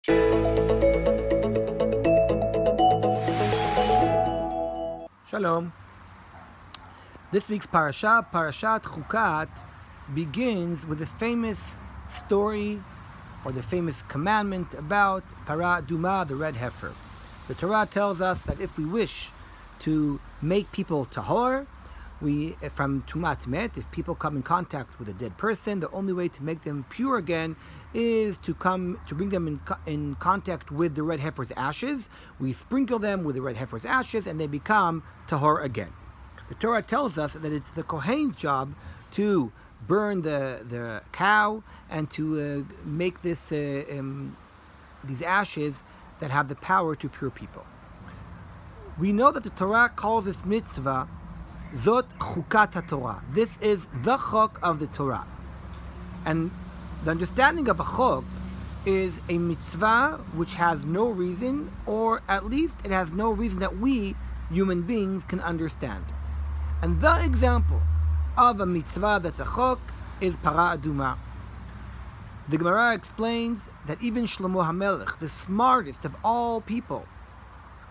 Shalom. This week's Parashat Chukat, begins with a famous story or the famous commandment about Para Aduma, the red heifer. The Torah tells us that if we wish to make people tahor, from tumat met, if people come in contact with a dead person, the only way to make them pure again is to bring them in contact with the red heifer's ashes. We sprinkle them with the red heifer's ashes and they become tahor again. The Torah tells us that it's the Kohen's job to burn the cow and to make these ashes that have the power to pure people. We know that the Torah calls this mitzvah Zot Chukat HaTorah. This is the chok of the Torah. And the understanding of a chok is a mitzvah which has no reason, or at least it has no reason that we, human beings, can understand. And the example of a mitzvah that's a chok is Para Aduma. The Gemara explains that even Shlomo HaMelech, the smartest of all people,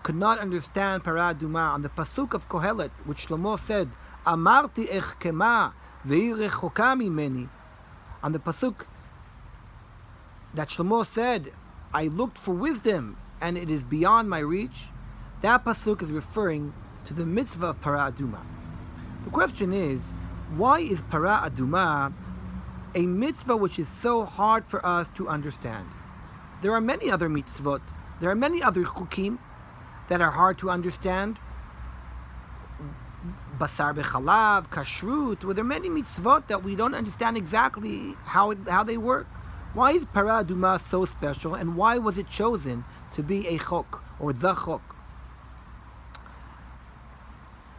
could not understand Para Aduma. On the pasuk of Kohelet, which Shlomo said, Amarti echkema ve'i rechoka mimeni, on the pasuk that Shlomo said, I looked for wisdom and it is beyond my reach, that pasuk is referring to the mitzvah of Para Aduma. The question is, why is Para Aduma a mitzvah which is so hard for us to understand? There are many other mitzvot, there are many other chukim that are hard to understand. Basar b'chalav, kashrut, where there are many mitzvot that we don't understand exactly how they work. Why is Para Aduma so special, and why was it chosen to be a chok, or the chok?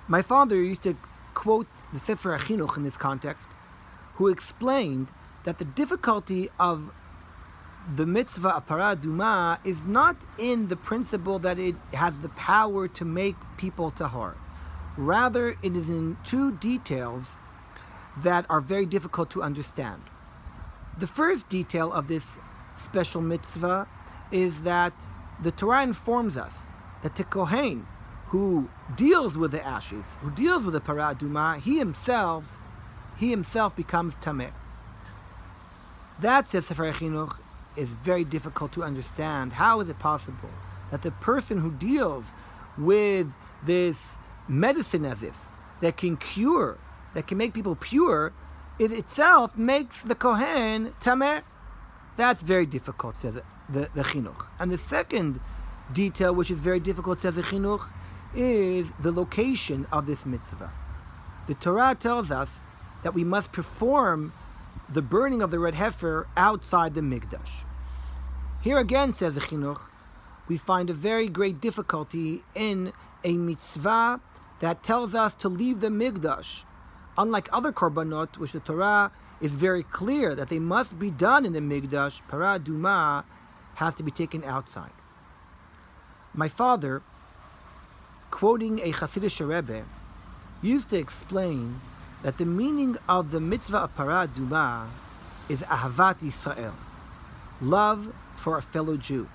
My father used to quote the Sefer HaChinuch in this context, who explained that the difficulty of the mitzvah of Para Aduma is not in the principle that it has the power to make people tahor. Rather, it is in two details that are very difficult to understand. The first detail of this special mitzvah is that the Torah informs us that the Kohen who deals with the ashes, who deals with the Para Aduma, he himself becomes tameh. That, says Sefer HaChinuch, is very difficult to understand. How is it possible that the person who deals with this medicine, as if that can cure, that can make people pure, it itself makes the Kohen tameh? That's very difficult, says the Chinuch. And the second detail, which is very difficult, says the Chinuch, is the location of this mitzvah. The Torah tells us that we must perform the burning of the red heifer outside the Mikdash. Here again, says the Chinuch, we find a very great difficulty in a mitzvah that tells us to leave the Mikdash. Unlike other korbanot, which the Torah is very clear that they must be done in the Mikdash, Para Aduma has to be taken outside. My father, quoting a Hasidic Rebbe, used to explain that the meaning of the mitzvah of Para Aduma is Ahavat Yisrael, love for a fellow Jew.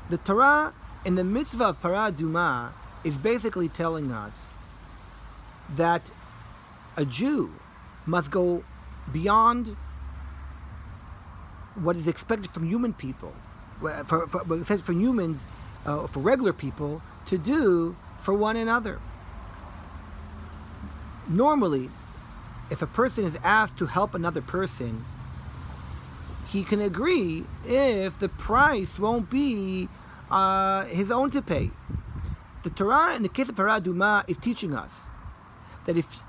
The Torah in the mitzvah of Para Aduma is basically telling us that a Jew must go beyond what is expected from human people, for humans, for regular people, to do for one another. Normally, if a person is asked to help another person, he can agree if the price won't be his own to pay. The Torah, in the case of Para Aduma, is teaching us that if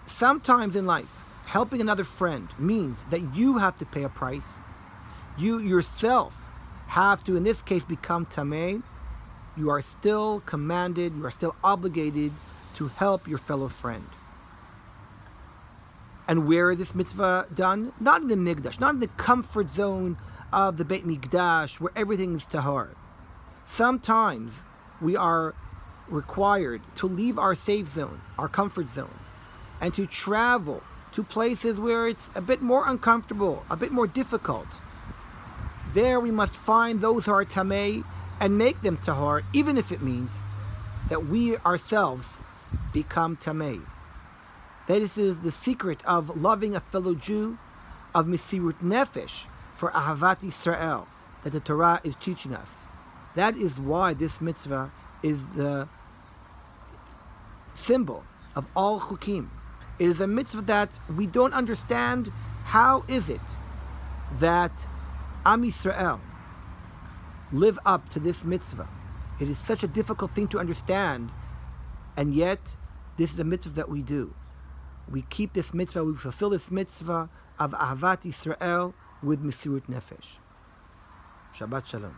sometimes in life helping another friend means that you have to pay a price, you yourself have to, in this case, become tameh, you are still commanded, you are still obligated to help your fellow friend. And where is this mitzvah done? Not in the Mikdash, not in the comfort zone of the Beit Mikdash where everything is tahor. Sometimes we are required to leave our safe zone, our comfort zone, and to travel to places where it's a bit more uncomfortable, a bit more difficult. There we must find those who are tamei and make them tahor, even if it means that we ourselves become tamei. That is the secret of loving a fellow Jew, of Mesirut Nefesh for Ahavat Yisrael, that the Torah is teaching us. That is why this mitzvah is the symbol of all chukim. It is a mitzvah that we don't understand. How is it that Am Yisrael live up to this mitzvah? It is such a difficult thing to understand, and yet this is a mitzvah that we do. We keep this mitzvah, we fulfill this mitzvah of Ahavat Yisrael with Mesirut Nefesh. Shabbat Shalom.